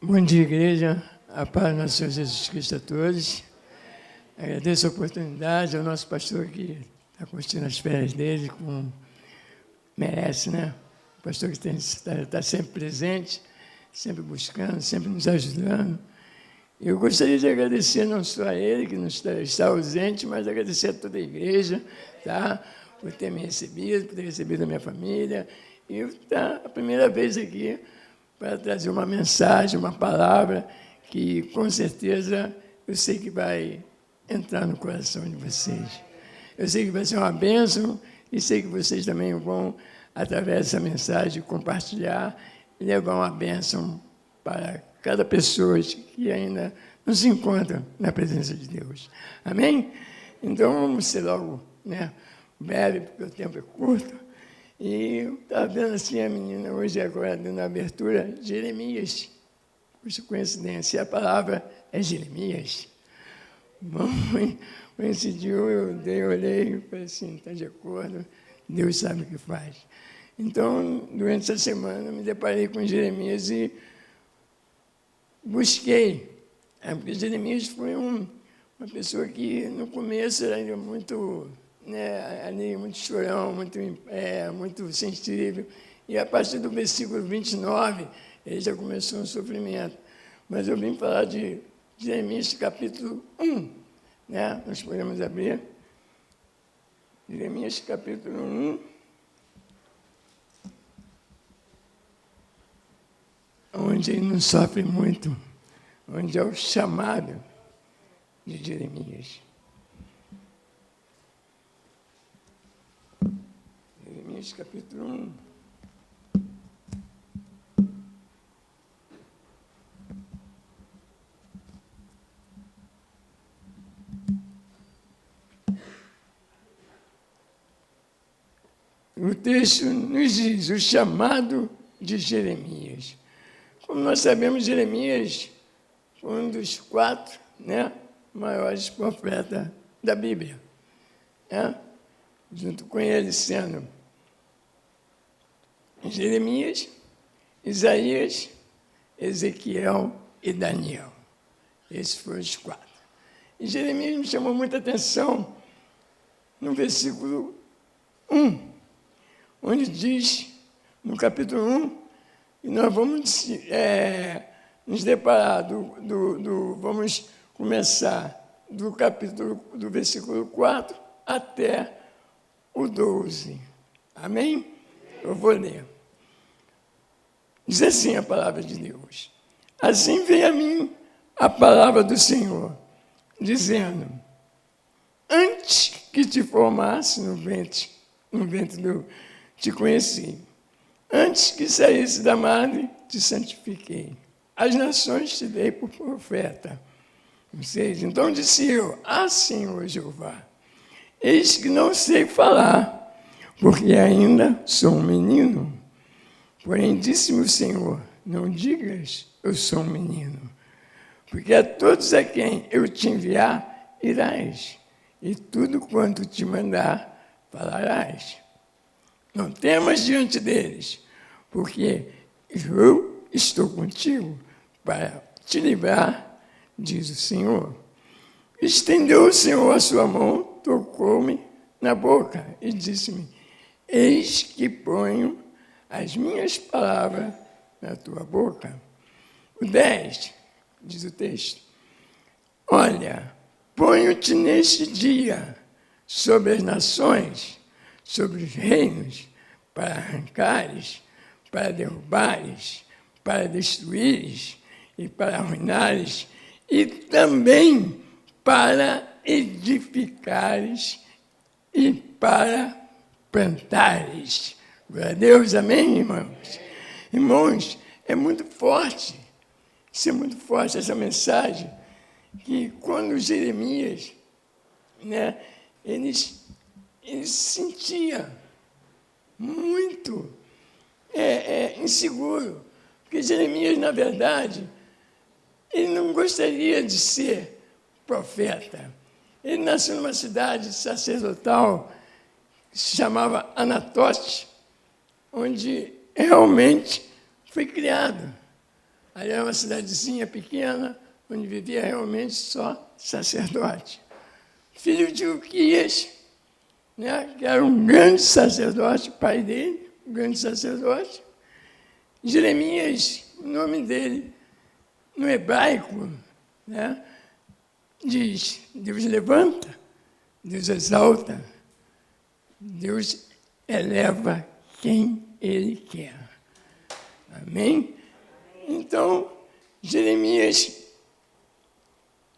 Bom dia, igreja. A paz do nosso Senhor Jesus Cristo a todos. Agradeço a oportunidade ao nosso pastor que está curtindo as férias dele, como merece, né? O pastor que está sempre presente, sempre buscando, sempre nos ajudando. Eu gostaria de agradecer não só a ele, que não está ausente, mas agradecer a toda a igreja, tá? Por ter me recebido, por ter recebido a minha família. E está a primeira vez aqui para trazer uma mensagem, uma palavra que, com certeza, eu sei que vai entrar no coração de vocês. Eu sei que vai ser uma bênção e sei que vocês também vão, através dessa mensagem, compartilhar e levar uma bênção para cada pessoa que ainda não se encontra na presença de Deus. Amém? Então, vamos ser logo, né, breve, porque o tempo é curto. E estava vendo assim a menina hoje, agora, dando a abertura, Jeremias. Por coincidência, a palavra é Jeremias. Bom, coincidiu, eu olhei e falei assim, está de acordo, Deus sabe o que faz. Então, durante essa semana, eu me deparei com Jeremias e busquei. Porque Jeremias foi uma pessoa que, no começo, era muito... ali muito chorão, muito sensível. E a partir do versículo 29, ele já começou um sofrimento. Mas eu vim falar de Jeremias capítulo 1. Né? Nós podemos abrir. Jeremias capítulo 1. Onde ele não sofre muito. Onde é o chamado de Jeremias. Jeremias capítulo 1. O texto nos diz o chamado de Jeremias. Como nós sabemos, Jeremias foi um dos 4 maiores profetas da Bíblia. Junto com ele sendo Jeremias, Isaías, Ezequiel e Daniel. Esses foram os 4. E Jeremias me chamou muita atenção no versículo 1, onde diz, no capítulo 1, e nós vamos nos deparar, vamos começar do versículo 4 até o 12. Amém? Eu vou ler. Diz assim a palavra de Deus. Assim veio a mim a palavra do Senhor, dizendo, antes que te formasse no ventre te conheci. Antes que saísse da madre, te santifiquei. As nações te dei por profeta. Então disse eu, Senhor Jeová, eis que não sei falar, porque ainda sou um menino. Porém, disse-me o Senhor, não digas, eu sou um menino, porque a todos a quem eu te enviar, irás, e tudo quanto te mandar, falarás. Não temas diante deles, porque eu estou contigo para te livrar, diz o Senhor. Estendeu o Senhor a sua mão, tocou-me na boca e disse-me, eis que ponho as minhas palavras na tua boca. O 10, diz o texto, olha, ponho-te neste dia sobre as nações, sobre os reinos, para arrancares, para derrubares, para destruires e para arruinares, e também para edificares e para plantares. Glória a Deus, amém, irmãos? Irmãos, é muito forte, isso é muito forte, essa mensagem, que quando Jeremias, ele se sentia muito inseguro, porque Jeremias, na verdade, ele não gostaria de ser profeta. Ele nasceu numa cidade sacerdotal que se chamava Anatote, onde realmente foi criado. Ali era uma cidadezinha pequena, onde vivia realmente só sacerdote. Filho de Uquias, né, que era um grande sacerdote, pai dele, um grande sacerdote. Jeremias, o nome dele, no hebraico, né, diz: Deus levanta, Deus exalta, Deus eleva quem Ele quer. Amém? Então, Jeremias,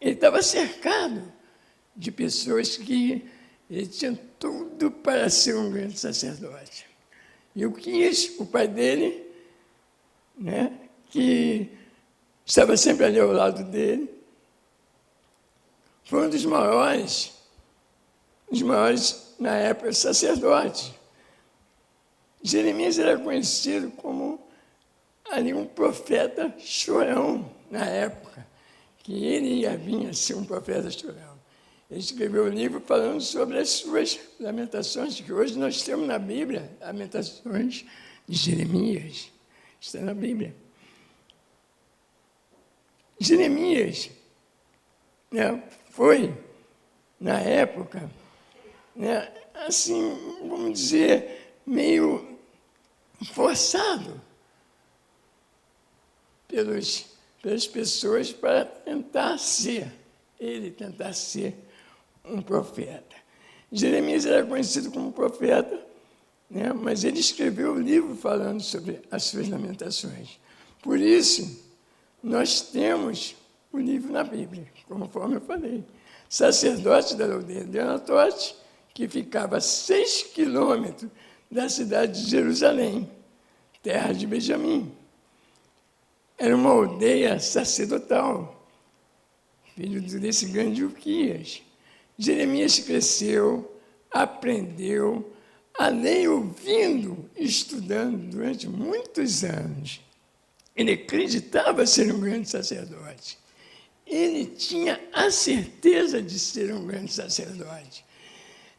ele estava cercado de pessoas que ele tinha tudo para ser um grande sacerdote. E Uquias, o pai dele, né, que estava sempre ali ao lado dele, foi um dos maiores na época, sacerdotes. Jeremias era conhecido como ali um profeta chorão na época, que ele ia vir a ser um profeta chorão. Ele escreveu um livro falando sobre as suas lamentações, que hoje nós temos na Bíblia, Lamentações de Jeremias. Está na Bíblia. Jeremias, né, foi, na época, né, assim, vamos dizer, meio forçado pelas pessoas para tentar ser um profeta. Jeremias era conhecido como profeta, né, mas ele escreveu um livro falando sobre as suas lamentações. Por isso, nós temos o livro na Bíblia, conforme eu falei. Sacerdote da aldeia de Anatote, que ficava a 6 quilômetros da cidade de Jerusalém, terra de Benjamim. Era uma aldeia sacerdotal, filho desse grande Uquias. Jeremias cresceu, aprendeu a lei ouvindo, estudando durante muitos anos. Ele acreditava ser um grande sacerdote. Ele tinha a certeza de ser um grande sacerdote.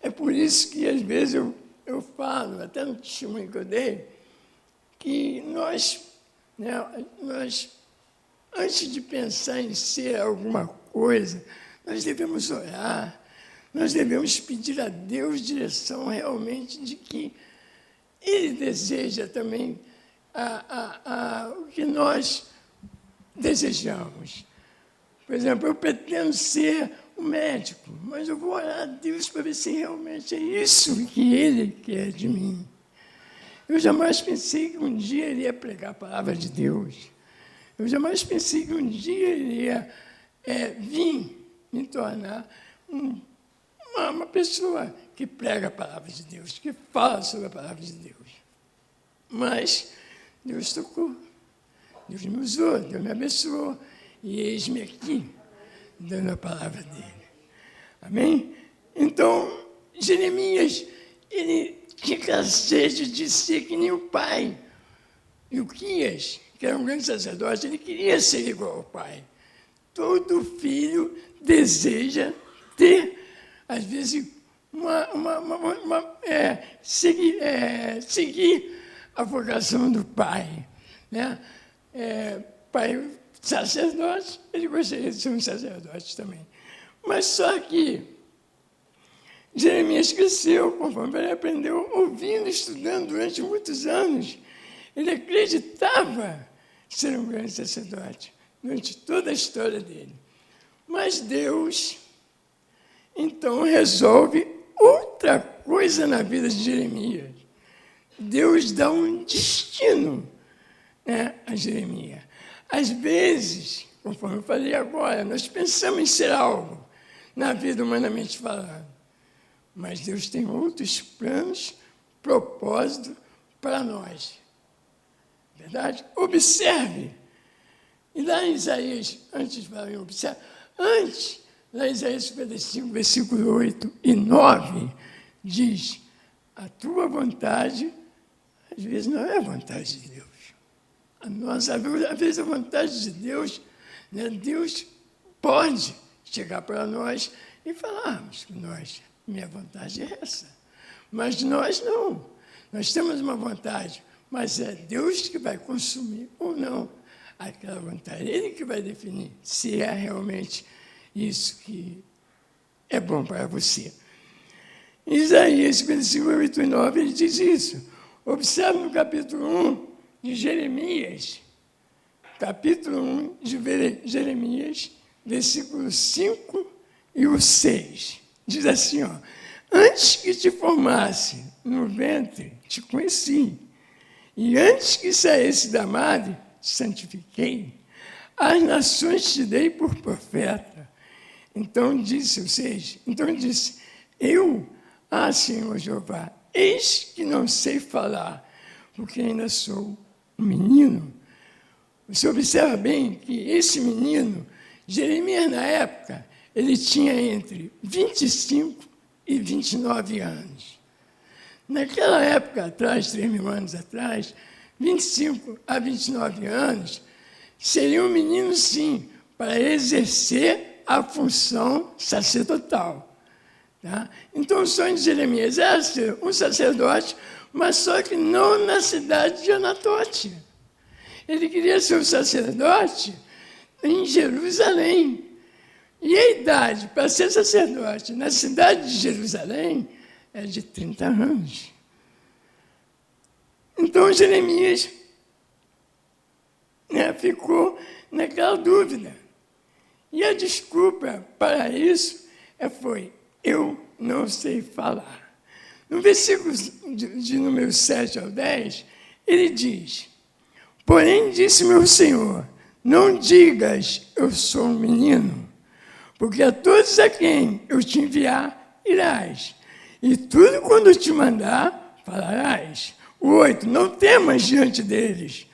É por isso que, às vezes, eu falo, até no testemunho que eu dei, que nós, antes de pensar em ser alguma coisa, nós devemos orar, nós devemos pedir a Deus direção realmente de que Ele deseja também o que nós desejamos. Por exemplo, eu pretendo ser um médico, mas eu vou orar a Deus para ver se realmente é isso que Ele quer de mim. Eu jamais pensei que um dia ele ia pregar a palavra de Deus. Eu jamais pensei que um dia ele ia vir me tornar uma pessoa que prega a palavra de Deus, que fala sobre a palavra de Deus. Mas Deus tocou, Deus me usou, Deus me abençoou, e eis-me aqui, dando a palavra dele. Amém? Então, Jeremias, ele tinha sede de ser que nem o pai. E Uquias, que era um grande sacerdote, ele queria ser igual ao pai. Todo filho deseja ter, às vezes, seguir a vocação do pai. Né? Pai sacerdote, ele gostaria de ser um sacerdote também. Mas só que Jeremias cresceu, conforme ele aprendeu, ouvindo, estudando durante muitos anos. Ele acreditava ser um grande sacerdote durante toda a história dele. Mas Deus, então, resolve outra coisa na vida de Jeremias. Deus dá um destino, né, a Jeremias. Às vezes, conforme eu falei agora, nós pensamos em ser algo na vida humanamente falando. Mas Deus tem outros planos, propósitos para nós. Verdade? Observe. E lá em Isaías, antes de falar em observe, lá em Isaías 55, versículo 8 e 9, diz: a tua vontade, às vezes, não é a vontade de Deus. Às vezes, a vontade de Deus, né, Deus pode chegar para nós e falarmos com nós: minha vontade é essa. Mas nós não. Nós temos uma vontade, mas é Deus que vai consumir ou não aquela vontade. Ele que vai definir se é realmente isso que é bom para você. Em Isaías 55, 8 e 9, ele diz isso. Observe no capítulo 1 de Jeremias, capítulo 1 de Jeremias, versículos 5 e o 6. Diz assim, ó, antes que te formasse no ventre, te conheci, e antes que saísse da madre, te santifiquei. As nações te dei por profeta. Então disse o 6, então disse, eu, Senhor Jeová, eis que não sei falar, porque ainda sou um menino. Você observa bem que esse menino, Jeremias, na época, ele tinha entre 25 e 29 anos. Naquela época atrás, 3.000 anos atrás, 25 a 29 anos, seria um menino, sim, para exercer a função sacerdotal. Tá? Então, o sonho de Jeremias era ser um sacerdote, mas só que não na cidade de Anatote. Ele queria ser um sacerdote em Jerusalém. E a idade para ser sacerdote na cidade de Jerusalém é de 30 anos. Então, Jeremias ficou naquela dúvida. E a desculpa para isso foi, eu não sei falar. No versículo de número 7 ao 10, ele diz, porém disse meu Senhor, não digas, eu sou um menino, porque a todos a quem eu te enviar, irás, e tudo quando eu te mandar, falarás. O 8, não temas diante deles,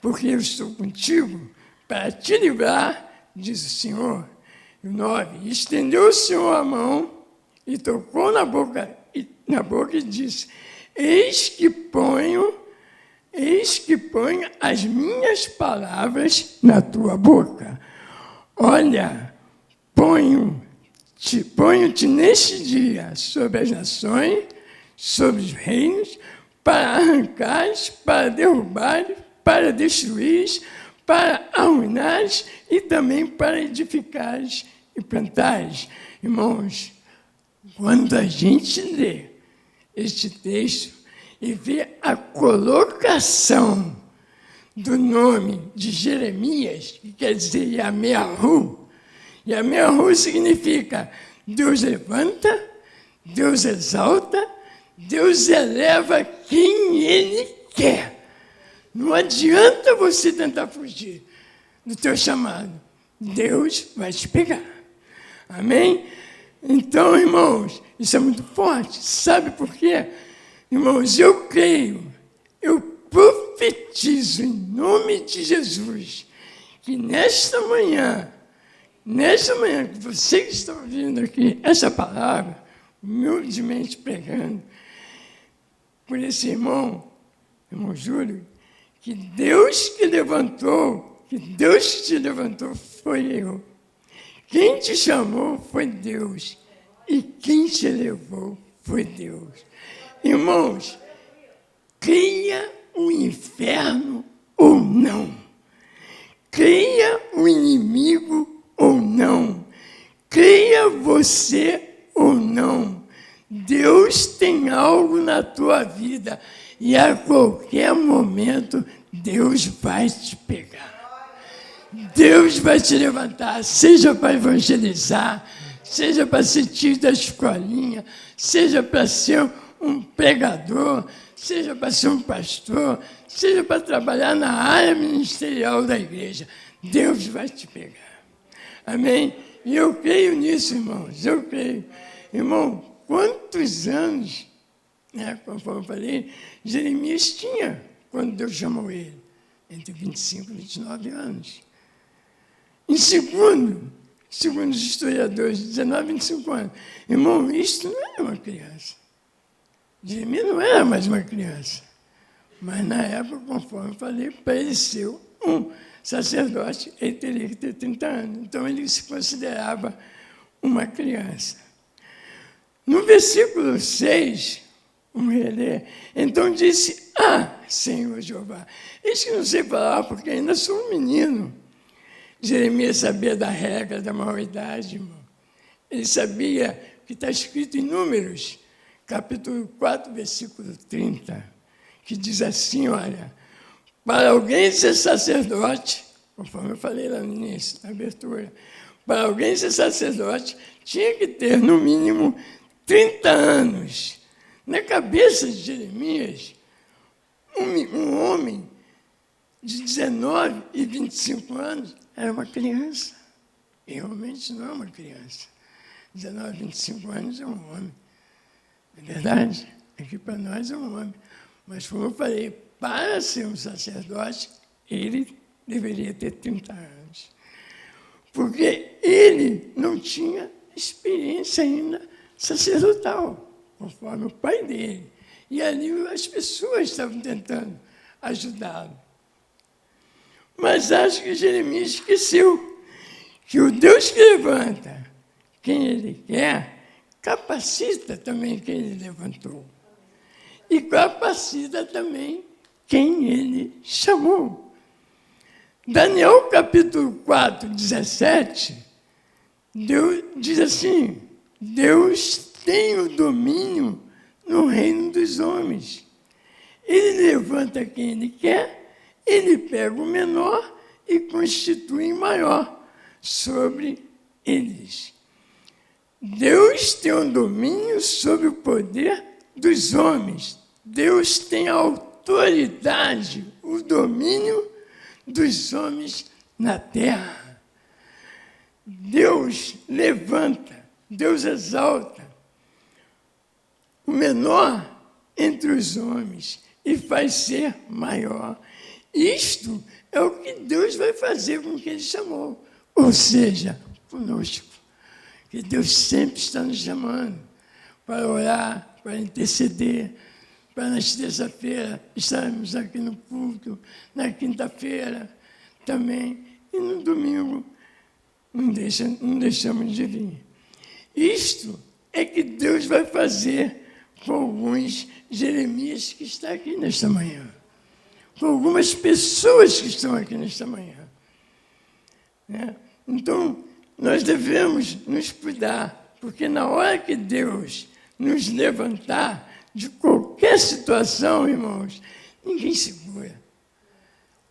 porque eu estou contigo para te livrar, diz o Senhor. E o 9, estendeu o Senhor a mão e tocou na boca e disse, eis que ponho as minhas palavras na tua boca. Olha, ponho-te neste dia sobre as nações, sobre os reinos, para arrancares, para derrubares, para destruires, para arruinares e também para edificares e plantares. Irmãos, quando a gente lê este texto e vê a colocação do nome de Jeremias, que quer dizer Yameahu, Yameahu significa Deus levanta, Deus exalta, Deus eleva quem Ele quer. Não adianta você tentar fugir do teu chamado. Deus vai te pegar. Amém? Então, irmãos, isso é muito forte. Sabe por quê? Irmãos, eu creio, eu profetizo em nome de Jesus, que nesta manhã que você que está ouvindo aqui essa palavra, humildemente pregando, por esse irmão Júlio, que Deus que te levantou foi eu. Quem te chamou foi Deus. E quem te levou foi Deus. Irmãos, creia o inferno ou não. Creia o inimigo ou não. Creia você ou não. Deus tem algo na tua vida e a qualquer momento Deus vai te pegar. Deus vai te levantar, seja para evangelizar, seja para ser tio da escolinha, seja para ser um pregador, seja para ser um pastor, seja para trabalhar na área ministerial da igreja. Deus vai te pegar. Amém? E eu creio nisso, irmãos, eu creio. Irmão, quantos anos, conforme eu falei, Jeremias tinha quando Deus chamou ele? Entre 25 e 29 anos. Em segundo os historiadores, 19 e 25 anos. Irmão, isto não era uma criança. Jeremias não era mais uma criança. Mas na época, conforme eu falei, para ele ser um sacerdote, ele teria que ter 30 anos. Então ele se considerava uma criança. No versículo 6, vamos reler, então disse, Senhor Jeová. Eis que não sei falar, porque ainda sou um menino. Jeremias sabia da regra da maioridade, irmão. Ele sabia que está escrito em Números, capítulo 4, versículo 30, que diz assim, olha, para alguém ser sacerdote, conforme eu falei lá no início, na abertura, para alguém ser sacerdote, tinha que ter, no mínimo, 30 anos. Na cabeça de Jeremias, um homem de 19 e 25 anos era uma criança. E realmente não é uma criança. 19, 25 anos é um homem. Não é verdade? Aqui para nós é um homem. Mas, como eu falei, para ser um sacerdote, ele deveria ter 30 anos. Porque ele não tinha experiência ainda sacerdotal, conforme o pai dele. E ali as pessoas estavam tentando ajudá-lo. Mas acho que Jeremias esqueceu que o Deus que levanta quem ele quer, capacita também quem ele levantou. E capacita também quem ele chamou. Daniel, capítulo 4, 17, Deus diz assim, Deus tem o domínio no reino dos homens. Ele levanta quem ele quer, ele pega o menor e constitui o maior sobre eles. Deus tem um domínio sobre o poder dos homens. Deus tem a autoridade, o domínio dos homens na terra. Deus levanta, Deus exalta o menor entre os homens e faz ser maior. Isto é o que Deus vai fazer com quem Ele chamou, ou seja, conosco. Que Deus sempre está nos chamando para orar, para interceder, para nas terça-feira estarmos aqui no culto, na quinta-feira também, e no domingo não deixamos de vir. Isto é que Deus vai fazer com alguns Jeremias que está aqui nesta manhã, com algumas pessoas que estão aqui nesta manhã. Né? Então, nós devemos nos cuidar, porque na hora que Deus nos levantar de qualquer situação, irmãos, ninguém segura.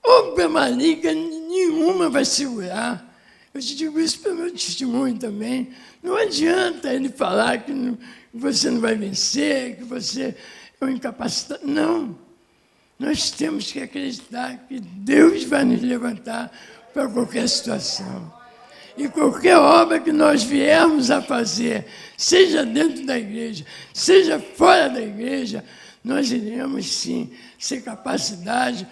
Obra maligna nenhuma vai segurar. Eu te digo isso pelo meu testemunho também. Não adianta ele falar que você não vai vencer, que você é um incapacitado. Não. Nós temos que acreditar que Deus vai nos levantar para qualquer situação. E qualquer obra que nós viermos a fazer, seja dentro da igreja, seja fora da igreja, nós iremos sim ser capacitado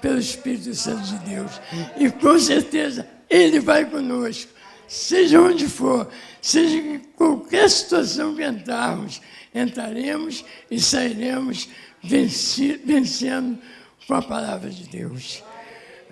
pelo Espírito Santo de Deus. E com certeza Ele vai conosco, seja onde for, seja em qualquer situação que entraremos e sairemos vencendo com a palavra de Deus.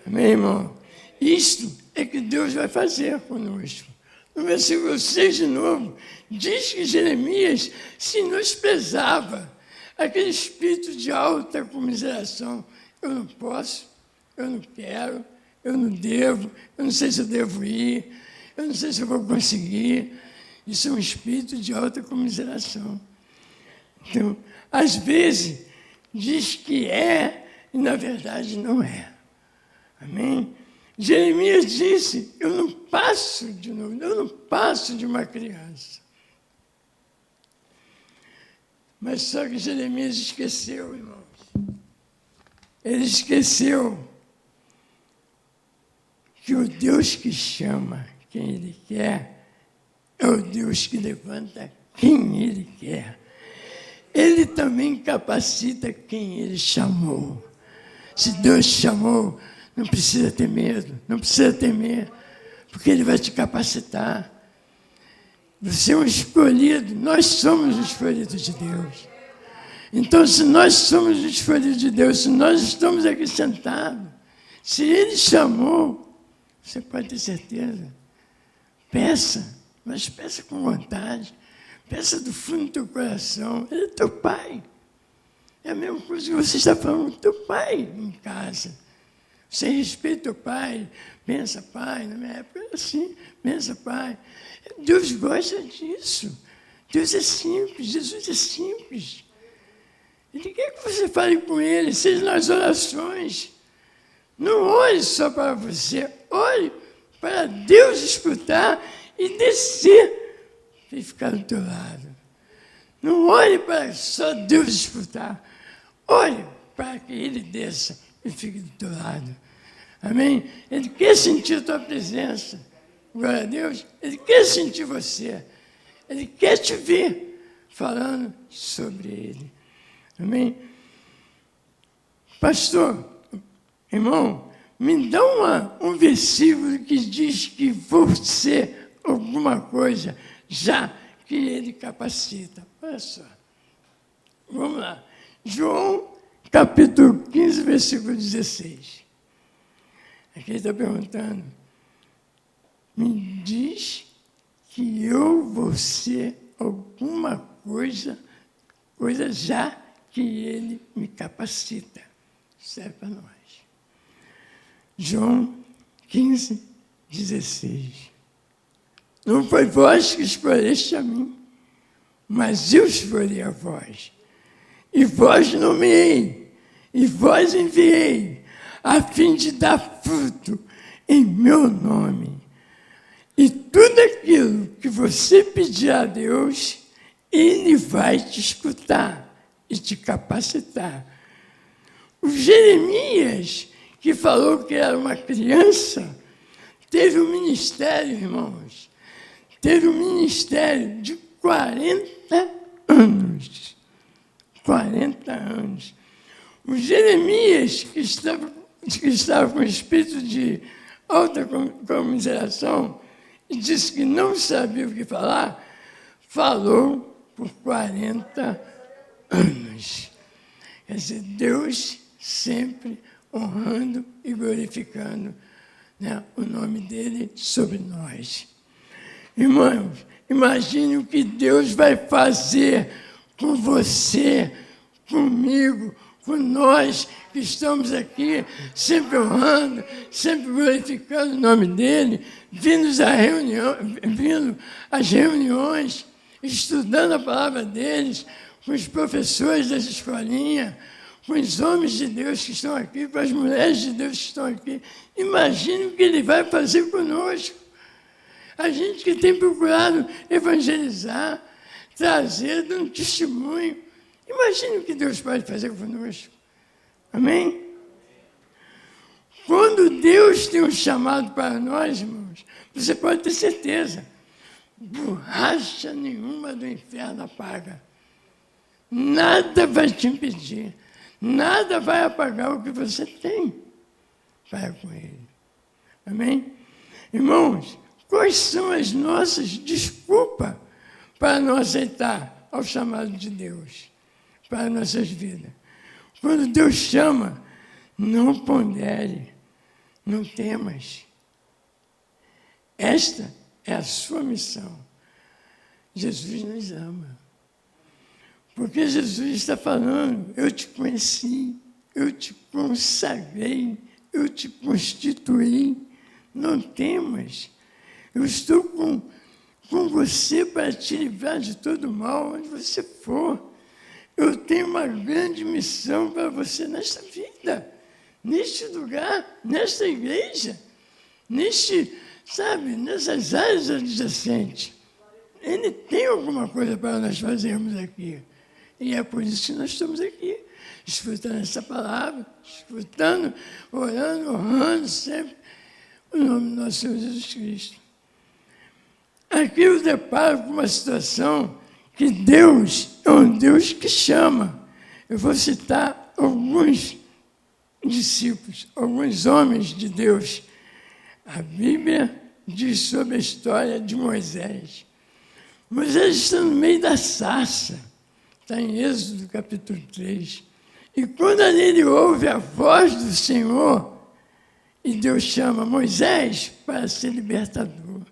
Amém, irmão? Isto é que Deus vai fazer conosco. No versículo 6 de novo, diz que Jeremias se menosprezava, aquele espírito de alta comiseração. Eu não posso, eu não quero, eu não devo, eu não sei se eu devo ir, eu não sei se eu vou conseguir. Isso é um espírito de alta comiseração. Então, às vezes, diz que é e, na verdade, não é. Amém? Jeremias disse, eu não passo de uma criança. Mas só que Jeremias esqueceu, irmãos. Ele esqueceu que o Deus que chama quem Ele quer é o Deus que levanta quem Ele quer. Ele também capacita quem Ele chamou. Se Deus te chamou, não precisa ter medo, não precisa temer, porque Ele vai te capacitar. Você é um escolhido, nós somos os escolhidos de Deus. Então, se nós somos os escolhidos de Deus, se nós estamos aqui sentados, se Ele chamou, você pode ter certeza. Peça, mas peça com vontade. Peça do fundo do teu coração. Ele é teu Pai. É a mesma coisa que você está falando com teu pai em casa. Você respeita o pai, pensa, pai, na minha época era assim, pensa, pai. Deus gosta disso. Deus é simples, Jesus é simples. Ele quer que você fale com ele, seja nas orações. Não olhe só para você, olhe para Deus escutar e descer e ficar do teu lado. Não olhe para só Deus escutar, olhe para que Ele desça e fique do teu lado. Amém? Ele quer sentir a tua presença. Glória a Deus. Ele quer sentir você. Ele quer te ver falando sobre Ele. Amém? Pastor, irmão, me dá um versículo que diz que vou ser alguma coisa, já que Ele capacita. Olha só. Vamos lá. João, capítulo 15, versículo 16. Aqui ele está perguntando, me diz que eu vou ser alguma coisa já que Ele me capacita. Serve para nós. João 15, 16. Não foi vós que escolheste a mim, mas eu escolhi a vós. E vós nomeei, e vós enviei, a fim de dar fruto em meu nome. E tudo aquilo que você pedir a Deus, Ele vai te escutar e te capacitar. O Jeremias, que falou que era uma criança, teve um ministério, irmãos, teve um ministério de 40 anos. 40 anos. O Jeremias, que estava com o espírito de alta comiseração e disse que não sabia o que falar, falou por 40 anos. Quer dizer, Deus sempre honrando e glorificando, né, o nome dele sobre nós. Irmãos, imagine o que Deus vai fazer com você, comigo, com nós que estamos aqui, sempre honrando, sempre glorificando o nome dele, vindo às reuniões, estudando a palavra deles, com os professores das escolinhas, com os homens de Deus que estão aqui, com as mulheres de Deus que estão aqui. Imagine o que ele vai fazer conosco. A gente que tem procurado evangelizar, trazer, dar um testemunho. Imagine o que Deus pode fazer conosco. Amém? Quando Deus tem um chamado para nós, irmãos, você pode ter certeza, borracha nenhuma do inferno apaga. Nada vai te impedir, nada vai apagar o que você tem para com Ele. Amém? Irmãos, quais são as nossas desculpas para não aceitar ao chamado de Deus para nossas vidas? Quando Deus chama, não pondere, não temas. Esta é a sua missão. Jesus nos ama. Porque Jesus está falando, eu te conheci, eu te consagrei, eu te constituí, não temas. Eu estou com você para te livrar de todo mal, onde você for. Eu tenho uma grande missão para você nesta vida, neste lugar, nesta igreja, nessas áreas adjacentes. Ele tem alguma coisa para nós fazermos aqui. E é por isso que nós estamos aqui, escutando essa palavra, escutando, orando, honrando sempre o nome do nosso Senhor Jesus Cristo. Aqui eu deparo com uma situação que Deus é um Deus que chama. Eu vou citar alguns discípulos, alguns homens de Deus. A Bíblia diz sobre a história de Moisés. Moisés está no meio da sarça, está em Êxodo capítulo 3. E quando ele ouve a voz do Senhor, e Deus chama Moisés para ser libertador.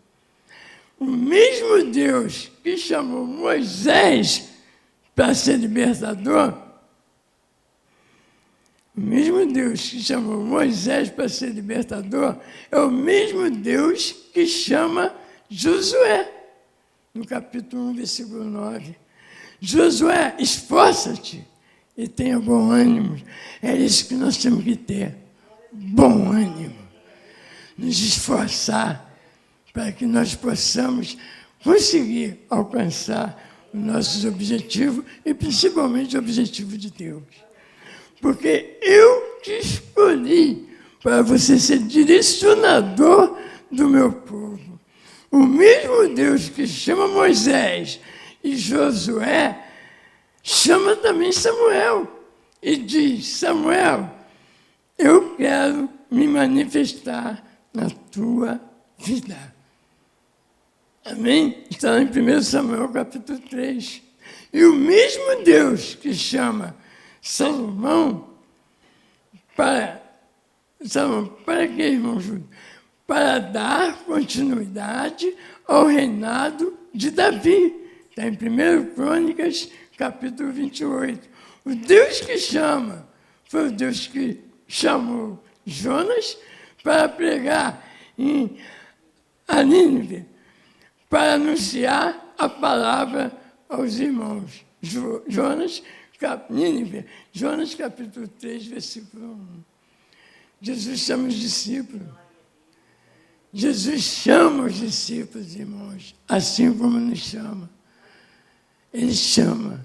O mesmo Deus que chamou Moisés para ser libertador, O mesmo Deus que chamou Moisés para ser libertador é o mesmo Deus que chama Josué, no capítulo 1, versículo 9. Josué, esforça-te e tenha bom ânimo. É isso que nós temos que ter, bom ânimo. Nos esforçar para que nós possamos conseguir alcançar os nossos objetivos e principalmente o objetivo de Deus. Porque eu te escolhi para você ser direcionador do meu povo. O mesmo Deus que chama Moisés e Josué, chama também Samuel. E diz, Samuel, eu quero me manifestar na tua vida. Amém? Está em 1 Samuel, capítulo 3. E o mesmo Deus que chama Salomão, para quê, irmão Júlio? Para dar continuidade ao reinado de Davi. Está em 1 Crônicas, capítulo 28. O Deus que chama foi o Deus que chamou Jonas para pregar a Nínive, para anunciar a palavra aos irmãos. Jonas, capítulo 3, versículo 1. Jesus chama os discípulos. Jesus chama os discípulos, irmãos, assim como nos chama. Ele chama.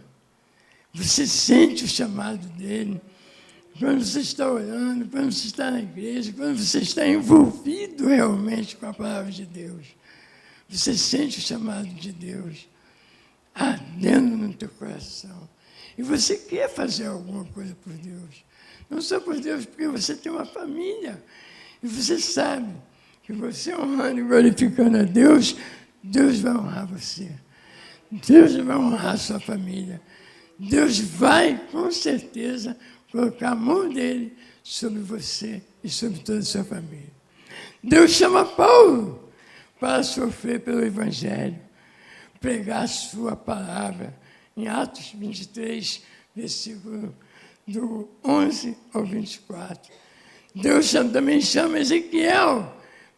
Você sente o chamado dele. Quando você está orando, quando você está na igreja, quando você está envolvido realmente com a palavra de Deus. Você sente o chamado de Deus ardendo no teu coração. E você quer fazer alguma coisa por Deus. Não só por Deus, porque você tem uma família. E você sabe que você honrando e glorificando a Deus, Deus vai honrar você. Deus vai honrar a sua família. Deus vai, com certeza, colocar a mão dele sobre você e sobre toda a sua família. Deus chama Paulo para sofrer pelo Evangelho, pregar a sua palavra. Em Atos 23, versículo do 11 ao 24. Deus também chama Ezequiel,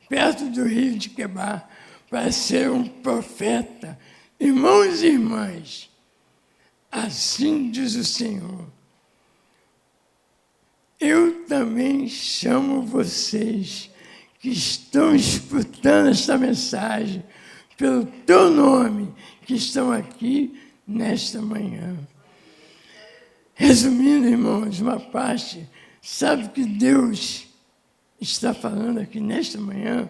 perto do rio de Quebar, para ser um profeta. Irmãos e irmãs, assim diz o Senhor, eu também chamo vocês que estão escutando esta mensagem pelo teu nome, que estão aqui nesta manhã. Resumindo, irmãos, uma parte, sabe o que Deus está falando aqui nesta manhã?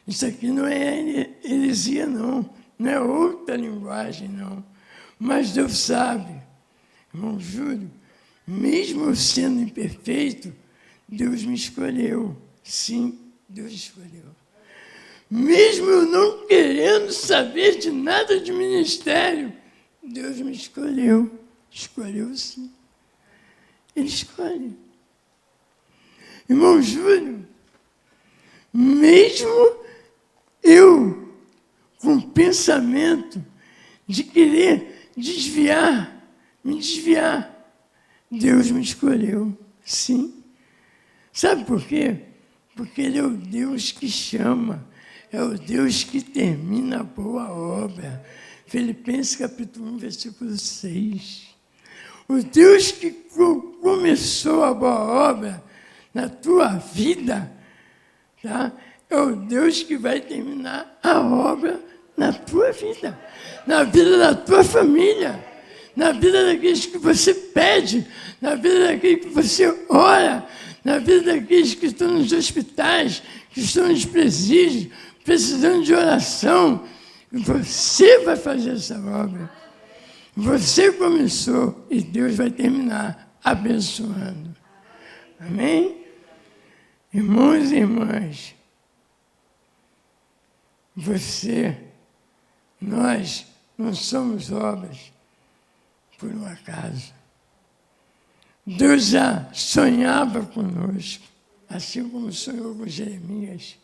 Isso aqui não é heresia, não é outra linguagem, não. Mas Deus sabe, irmão Júlio, mesmo eu sendo imperfeito, Deus me escolheu. Sim, Deus escolheu. Mesmo eu não querendo saber de nada de ministério, Deus me escolheu. Escolheu sim. Ele escolhe. Irmão Júlio, mesmo eu com pensamento de querer me desviar, Deus me escolheu, sim. Sabe por quê? Porque Ele é o Deus que chama, é o Deus que termina a boa obra. Filipenses capítulo 1, versículo 6. O Deus que começou a boa obra na tua vida, tá? É o Deus que vai terminar a obra na tua vida, na vida da tua família, na vida daqueles que você pede, na vida daqueles que você ora, na vida daqueles que estão nos hospitais, que estão nos presídios, precisando de oração. Você vai fazer essa obra. Você começou e Deus vai terminar abençoando. Amém? Irmãos e irmãs, nós não somos obras por um acaso. Deus já sonhava conosco, assim como sonhou com Jeremias,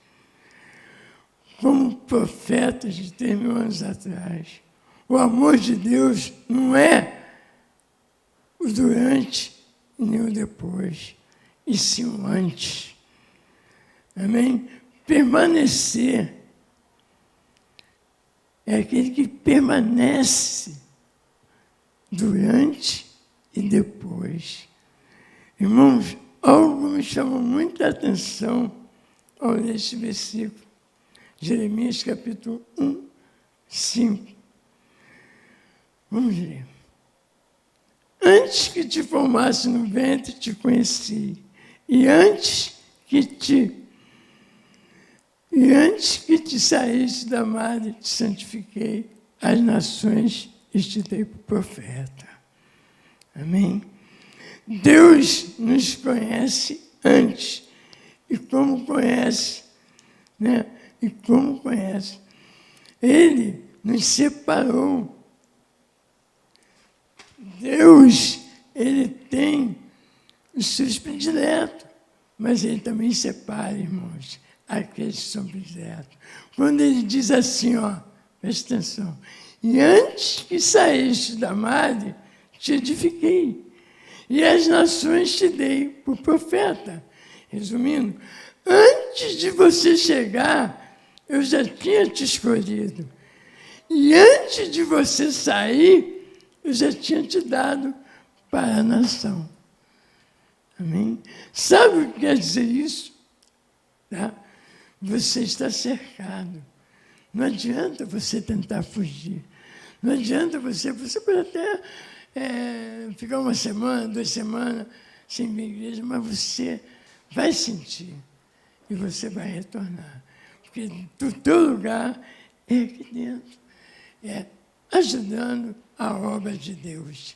como profetas de 3.000 anos atrás. O amor de Deus não é o durante e nem o depois. e sim o antes. Amém? Permanecer é aquele que permanece durante e depois. Irmãos, algo me chamou muita atenção ao ler este versículo. Jeremias capítulo 1, 5. Vamos ler. Antes que te formasse no ventre, te conheci. E antes que te saísse da madre, te santifiquei. As nações e te dei por profeta. Amém? Deus nos conhece antes. E como conhece, né? E como conhece. Ele nos separou. Deus, ele tem os seus prediletos, mas ele também separa, irmãos, aqueles que são prediletos. Quando ele diz assim, ó, presta atenção, e antes que saíste da madre, te edifiquei, e as nações te dei por profeta. Resumindo, antes de você chegar, eu já tinha te escolhido. E antes de você sair, eu já tinha te dado para a nação. Amém? Sabe o que quer dizer isso? Tá? Você está cercado. Não adianta você tentar fugir. Não adianta você pode até ficar 1 semana, 2 semanas sem vir à igreja, mas você vai sentir e você vai retornar. Porque o teu lugar é aqui dentro. É ajudando a obra de Deus.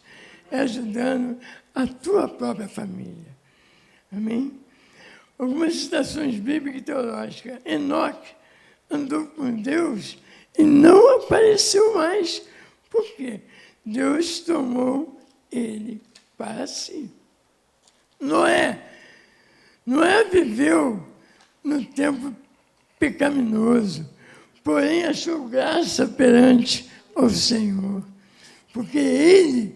É ajudando a tua própria família. Amém? Algumas citações bíblicas e teológicas. Enoque andou com Deus e não apareceu mais. Por quê? Deus tomou ele para si. Noé viveu no tempo pecaminoso, porém achou graça perante o Senhor, porque ele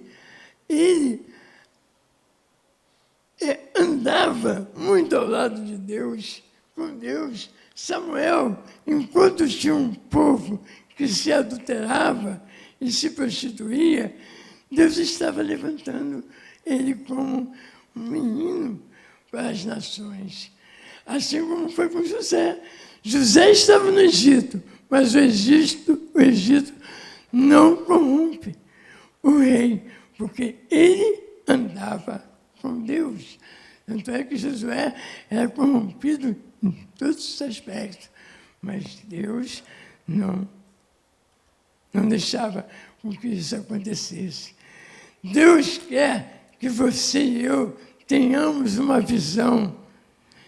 andava muito ao lado de Deus, com Deus. Samuel, enquanto tinha um povo que se adulterava e se prostituía, Deus estava levantando ele como um menino para as nações. Assim como foi com José. José estava no Egito, mas o Egito não corrompe o rei, porque ele andava com Deus. Tanto é que Josué era corrompido em todos os aspectos, mas Deus não deixava com que isso acontecesse. Deus quer que você e eu tenhamos uma visão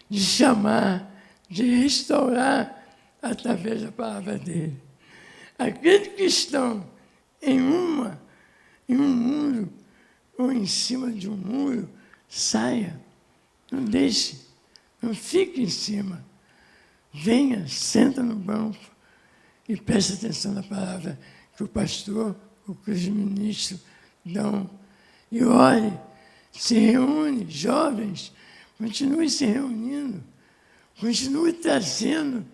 de chamar, de restaurar através da palavra dele. Aqueles que estão em um muro ou em cima de um muro, saia, não deixe, não fique em cima. Venha, senta no banco e preste atenção na palavra que o pastor, ou que os ministros dão. E ore, se reúne, jovens, continue se reunindo, continue trazendo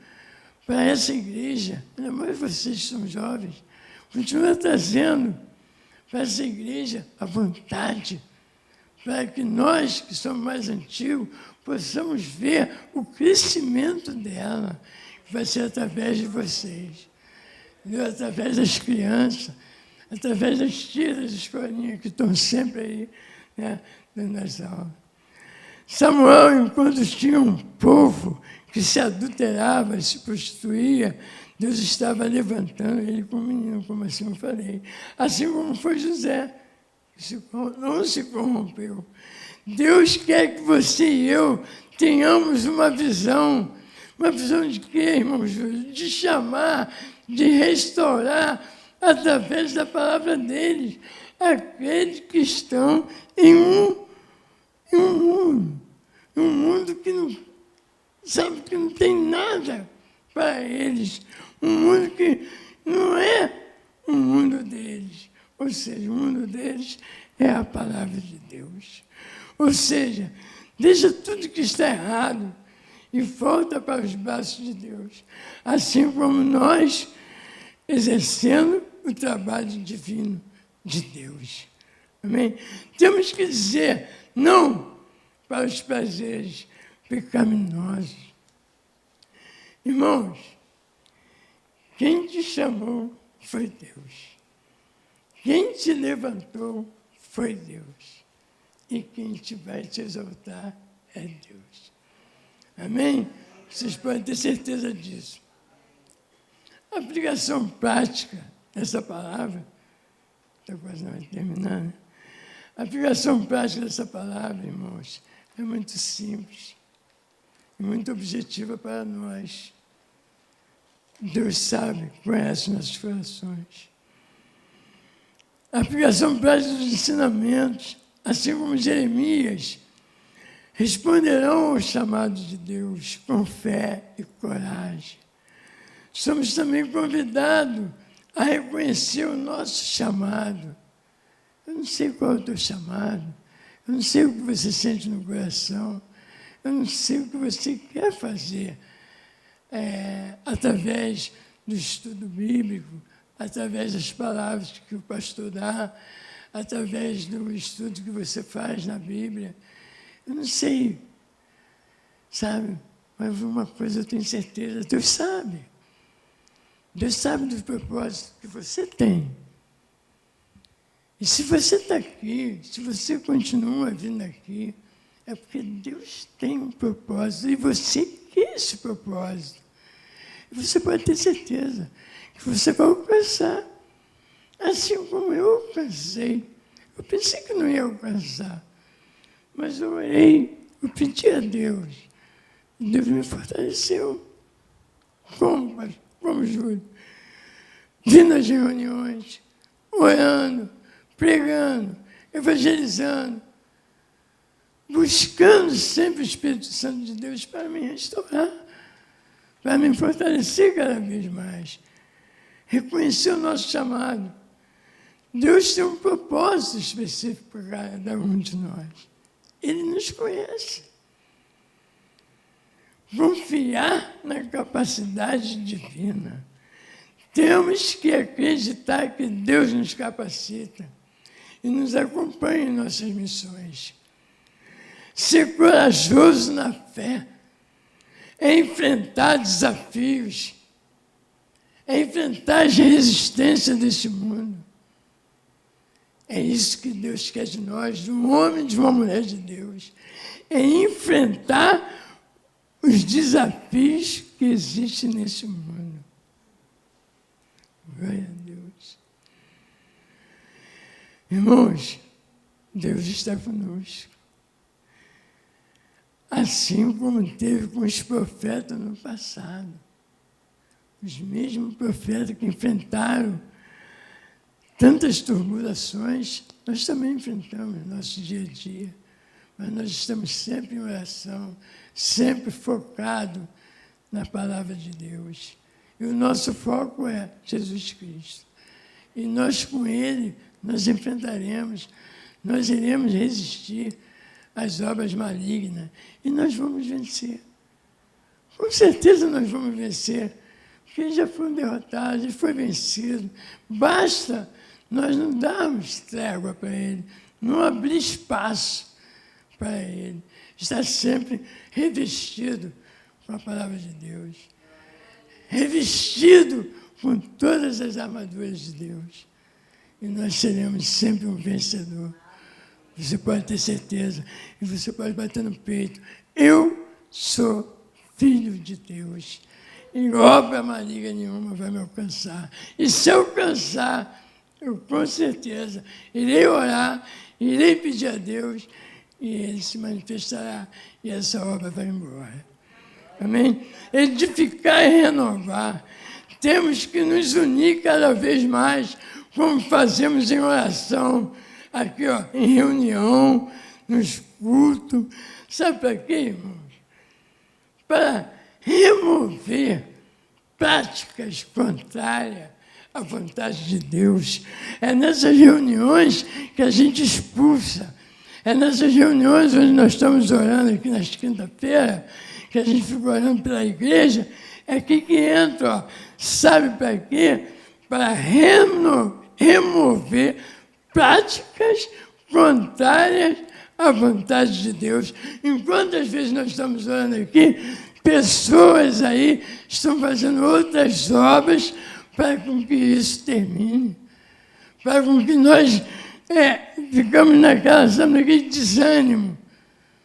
para essa igreja, ainda mais vocês que são jovens, continue trazendo para essa igreja a vontade, para que nós, que somos mais antigos, possamos ver o crescimento dela, que vai ser através de vocês, através das crianças, através das tiras de escolinha que estão sempre aí, né, dando as aulas. Samuel, enquanto tinha um povo que se adulterava, se prostituía, Deus estava levantando ele como menino, como assim eu falei. Assim como foi José, que não se corrompeu. Deus quer que você e eu tenhamos uma visão de quê, irmãos? De chamar, de restaurar, através da palavra deles, aqueles que estão em um mundo que não sabe que não tem nada para eles, um mundo que não é o mundo deles, ou seja, o mundo deles é a palavra de Deus. Ou seja, deixa tudo que está errado e volta para os braços de Deus. Assim como nós, exercendo o trabalho divino de Deus. Amém? Temos que dizer não para os prazeres pecaminosos. Irmãos, quem te chamou foi Deus. Quem te levantou foi Deus. E quem vai te exaltar é Deus. Amém? Vocês podem ter certeza disso. A aplicação prática dessa palavra, está quase não vai terminar, né? A aplicação prática dessa palavra, irmãos, é muito simples e muito objetiva para nós. Deus sabe, conhece nossos corações. A aplicação prática dos ensinamentos, assim como Jeremias, responderão ao chamado de Deus com fé e coragem. Somos também convidados a reconhecer o nosso chamado. Eu não sei qual é o teu chamado, eu não sei o que você sente no coração, eu não sei o que você quer fazer através do estudo bíblico, através das palavras que o pastor dá, através do estudo que você faz na Bíblia. Eu não sei, sabe? Mas uma coisa eu tenho certeza, Deus sabe. Deus sabe dos propósitos que você tem. E se você está aqui, se você continua vindo aqui, é porque Deus tem um propósito e você quer esse propósito. E você pode ter certeza que você vai alcançar, assim como eu alcancei. Eu pensei que não ia alcançar, mas eu orei, eu pedi a Deus, e Deus me fortaleceu. Como Júlio? Vindo às reuniões, orando, pregando, evangelizando, buscando sempre o Espírito Santo de Deus para me restaurar, para me fortalecer cada vez mais. Reconhecer o nosso chamado. Deus tem um propósito específico para cada um de nós. Ele nos conhece. Confiar na capacidade divina. Temos que acreditar que Deus nos capacita e nos acompanha em nossas missões. Ser corajoso na fé é enfrentar desafios, é enfrentar as resistências deste mundo. É isso que Deus quer de nós, de um homem e de uma mulher de Deus. É enfrentar os desafios que existem nesse mundo. Glória a Deus. Irmãos, Deus está conosco. Assim como teve com os profetas no passado. Os mesmos profetas que enfrentaram tantas turbulações, nós também enfrentamos no nosso dia a dia. Mas nós estamos sempre em oração, sempre focado na palavra de Deus. E o nosso foco é Jesus Cristo. E nós, com Ele, nós enfrentaremos, nós iremos resistir às obras malignas. E nós vamos vencer. Com certeza nós vamos vencer. Porque ele já foi derrotado, ele foi vencido. Basta nós não darmos trégua para ele, não abrir espaço para ele. Estar sempre revestido com a palavra de Deus. Revestido com todas as armaduras de Deus. E nós seremos sempre um vencedor. Você pode ter certeza. E você pode bater no peito. Eu sou filho de Deus. E obra maligna nenhuma vai me alcançar. E se alcançar, eu com certeza irei orar, irei pedir a Deus, e Ele se manifestará, e essa obra vai embora. Amém? Edificar e renovar. Temos que nos unir cada vez mais, como fazemos em oração, aqui em reunião, nos cultos. Sabe para quê, irmãos? Para remover práticas contrárias à vontade de Deus. É nessas reuniões que a gente expulsa. É nessas reuniões onde nós estamos orando aqui nas quinta-feiras, que a gente fica orando pela igreja, é aqui que entra, ó, sabe para quê? Para remover práticas contrárias à vontade de Deus. Enquanto às vezes nós estamos orando aqui, pessoas aí estão fazendo outras obras para com que isso termine, para com que nós ficamos naquele desânimo.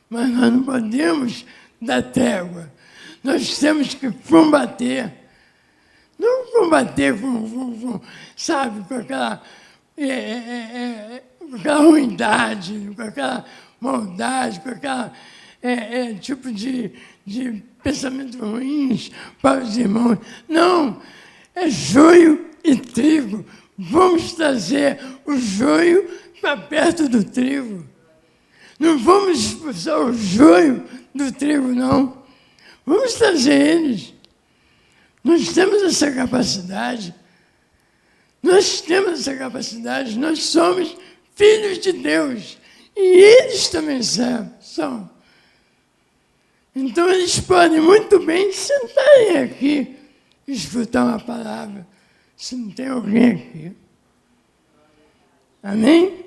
Mas nós não podemos dar trégua. Nós temos que combater. Não combater sabe, com aquela ruindade, com aquela maldade, com aquela tipo de pensamentos ruins para os irmãos. Não, é joio e trigo. Vamos trazer o joio para perto do trigo. Não vamos expulsar o joio do trigo, não. Vamos trazer eles. Nós temos essa capacidade. Nós temos essa capacidade. Nós somos filhos de Deus. E eles também são. Então, eles podem muito bem sentarem aqui e escutar uma palavra, se não tem alguém aqui. Amém?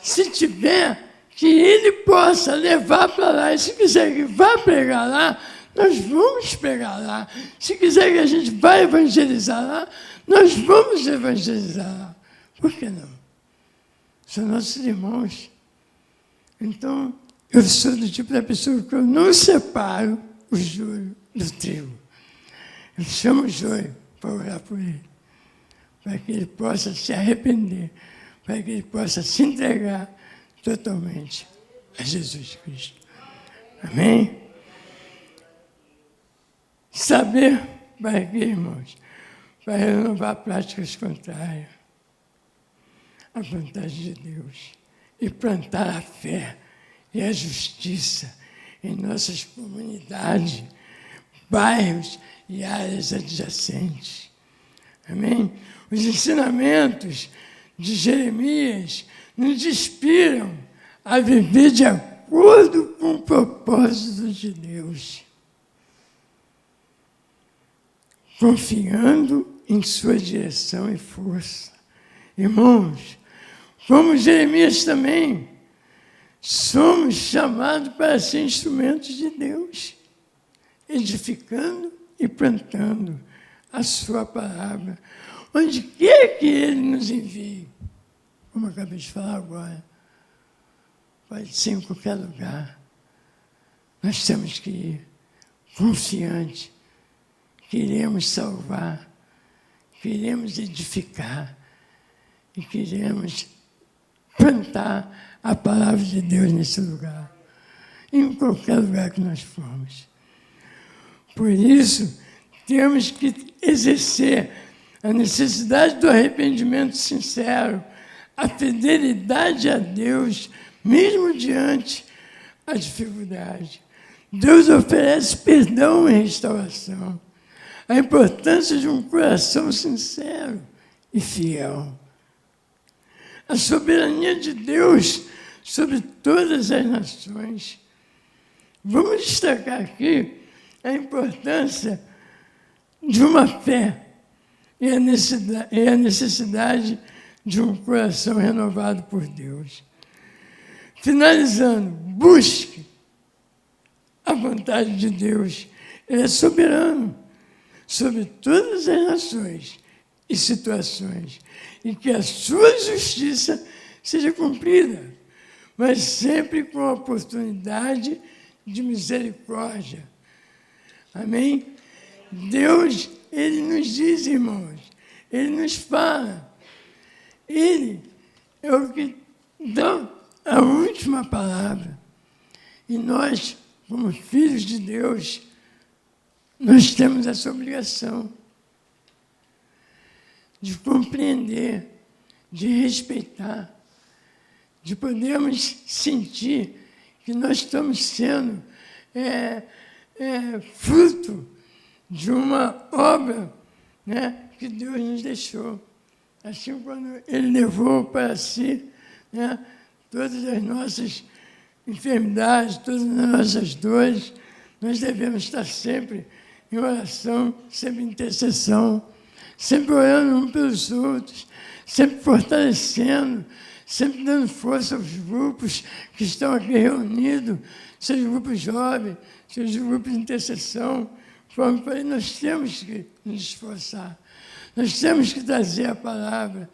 Se tiver, que ele possa levar para lá. E se quiser que vá pregar lá, nós vamos pregar lá. Se quiser que a gente vá evangelizar lá, nós vamos evangelizar lá. Por que não? São nossos irmãos. Então, eu sou do tipo da pessoa que eu não separo o joio do trigo. Eu chamo o joio para orar por ele, para que ele possa se arrepender, para que ele possa se entregar totalmente a Jesus Cristo. Amém? Saber para quê, irmãos? Para renovar práticas contrárias à vontade de Deus e plantar a fé e a justiça em nossas comunidades, bairros e áreas adjacentes. Amém? Os ensinamentos de Jeremias nos inspiram a viver de acordo com o propósito de Deus, confiando em sua direção e força. Irmãos, como Jeremias também, somos chamados para ser instrumentos de Deus, edificando e plantando a sua palavra, onde quer que ele nos envie. Como eu acabei de falar agora, pode ser em qualquer lugar. Nós temos que ir confiante, queremos salvar, queremos edificar e queremos plantar a palavra de Deus nesse lugar, em qualquer lugar que nós formos. Por isso, temos que exercer a necessidade do arrependimento sincero, a fidelidade a Deus, mesmo diante da dificuldade. Deus oferece perdão e restauração. A importância de um coração sincero e fiel. A soberania de Deus sobre todas as nações. Vamos destacar aqui a importância de uma fé e a necessidade de um coração renovado por Deus. Finalizando, busque a vontade de Deus. Ele é soberano sobre todas as nações e situações, e que a sua justiça seja cumprida, mas sempre com a oportunidade de misericórdia. Amém? Deus, ele nos diz, irmãos, ele nos fala, ele é o que dá a última palavra. E nós, como filhos de Deus, nós temos essa obrigação de compreender, de respeitar, de podermos sentir que nós estamos sendo fruto de uma obra, né, que Deus nos deixou. Assim, quando Ele levou para si, né, todas as nossas enfermidades, todas as nossas dores, nós devemos estar sempre em oração, sempre em intercessão, sempre orando uns pelos outros, sempre fortalecendo, sempre dando força aos grupos que estão aqui reunidos, seja grupos jovens, seja grupos de intercessão. Como eu falei, nós temos que nos esforçar, nós temos que trazer a palavra,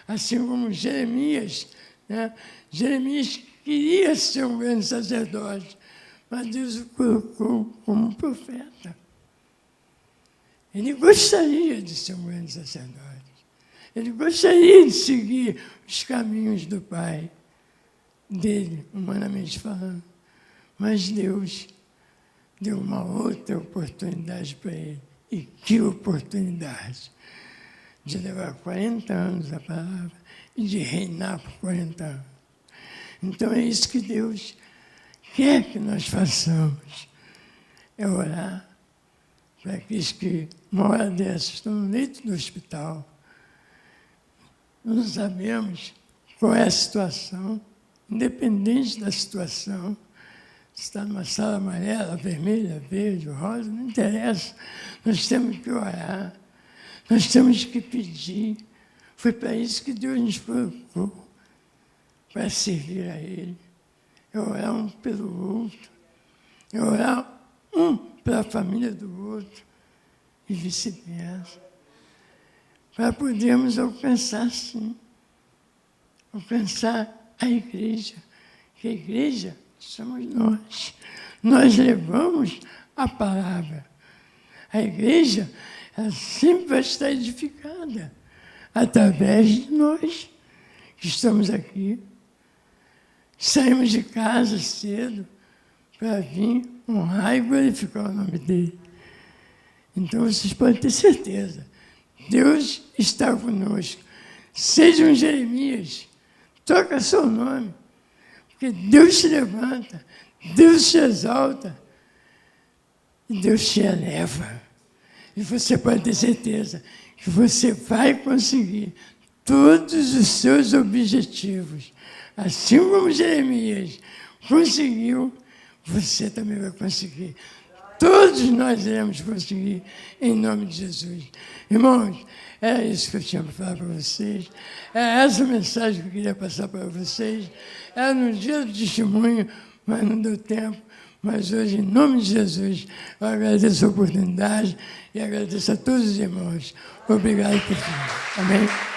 assim como Jeremias, né? Jeremias queria ser um grande sacerdote, mas Deus o colocou como um profeta. Ele gostaria de ser um grande sacerdote. Ele gostaria de seguir os caminhos do Pai, dele, humanamente falando. Mas Deus deu uma outra oportunidade para ele. E que oportunidade! De levar 40 anos a palavra e de reinar por 40 anos. Então é isso que Deus quer que nós façamos. É orar para aqueles que, uma hora dessas, estão no leito do hospital. Não sabemos qual é a situação, independente da situação. Se está numa sala amarela, vermelha, verde, rosa, não interessa. Nós temos que orar, nós temos que pedir. Foi para isso que Deus nos colocou, para servir a Ele. É orar um pelo outro, é orar um pela família do outro e vice-versa. Para podermos alcançar, sim, alcançar a igreja, que a igreja somos nós. Nós levamos a palavra. A igreja, ela sempre vai estar edificada através de nós que estamos aqui. Saímos de casa cedo para vir honrar e glorificar o nome dele. Então, vocês podem ter certeza, Deus está conosco. Seja um Jeremias, toca seu nome, porque Deus te levanta, Deus te exalta e Deus te eleva. E você pode ter certeza que você vai conseguir todos os seus objetivos. Assim como Jeremias conseguiu, você também vai conseguir. Todos nós iremos conseguir, em nome de Jesus. Irmãos, é isso que eu tinha para falar para vocês. É essa mensagem que eu queria passar para vocês. Era no dia do testemunho, mas não deu tempo. Mas hoje, em nome de Jesus, eu agradeço a oportunidade e agradeço a todos os irmãos. Obrigado por tudo. Amém?